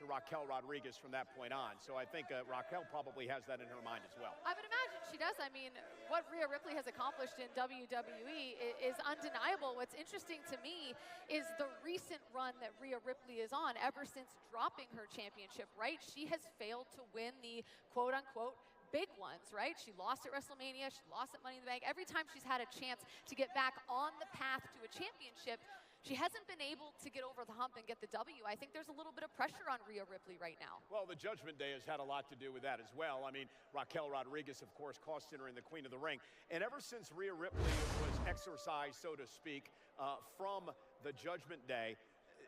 to Raquel Rodriguez from that point on. So I think Raquel probably has that in her mind as well. I would imagine she does. I mean, what Rhea Ripley has accomplished in WWE is undeniable. What's interesting to me is the recent run that Rhea Ripley is on ever since dropping her championship, right? She has failed to win the quote-unquote big ones, right? She lost at WrestleMania, she lost at Money in the Bank. Every time she's had a chance to get back on the path to a championship, she hasn't been able to get over the hump and get the W. I think there's a little bit of pressure on Rhea Ripley right now. Well, the Judgment Day has had a lot to do with that as well. I mean, Raquel Rodriguez, of course, cost her in the Queen of the Ring. And ever since Rhea Ripley was exorcised, so to speak, from the Judgment Day,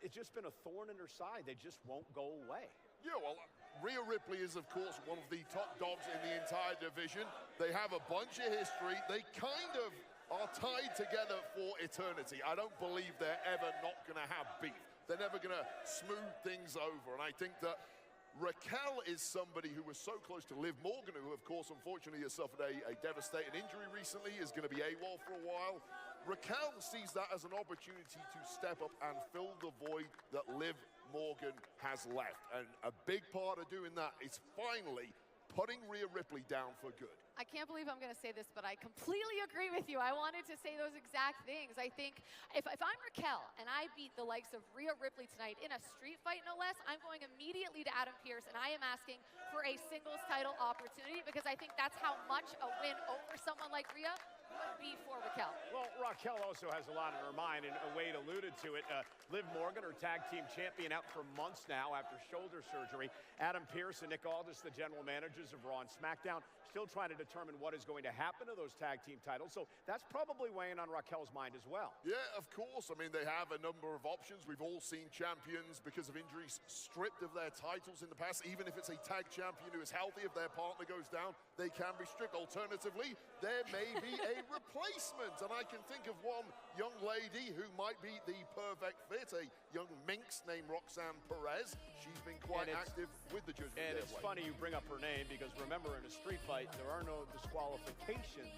it's just been a thorn in her side. They just won't go away. Yeah, well, Rhea Ripley is, of course, one of the top dogs in the entire division. They have a bunch of history. They kind of are tied together for eternity. I don't believe they're ever not going to have beef. They're never going to smooth things over. And I think that Raquel is somebody who was so close to Liv Morgan, who, of course, unfortunately has suffered a devastating injury recently, is going to be AWOL for a while. Raquel sees that as an opportunity to step up and fill the void that Liv Morgan has left. And a big part of doing that is finally putting Rhea Ripley down for good. I can't believe I'm going to say this, but I completely agree with you. I wanted to say those exact things. I think if I'm Raquel and I beat the likes of Rhea Ripley tonight in a street fight, no less, I'm going immediately to Adam Pearce, and I am asking for a singles title opportunity because I think that's how much a win over someone like Rhea would be for Raquel. Well, Raquel also has a lot in her mind, and Wade alluded to it. Liv Morgan, her tag team champion, out for months now after shoulder surgery. Adam Pearce and Nick Aldis, the general managers of Raw and SmackDown, still trying to determine what is going to happen to those tag team titles. So that's probably weighing on Raquel's mind as well. Yeah, of course. I mean, they have a number of options. We've all seen champions, because of injuries, stripped of their titles in the past. Even if it's a tag champion who is healthy, if their partner goes down, they can be stripped. Alternatively, there may be a replacement. And I can think of one young lady who might be the perfect fit, a young minx named Roxanne Perez. She's been quite active with the Judgment Day. And it's funny you bring up her name, because remember, in a street fight, there are no disqualifications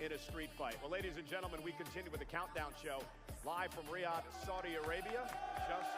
in a street fight. Well, ladies and gentlemen, we continue with the Countdown Show live from Riyadh, Saudi Arabia. Just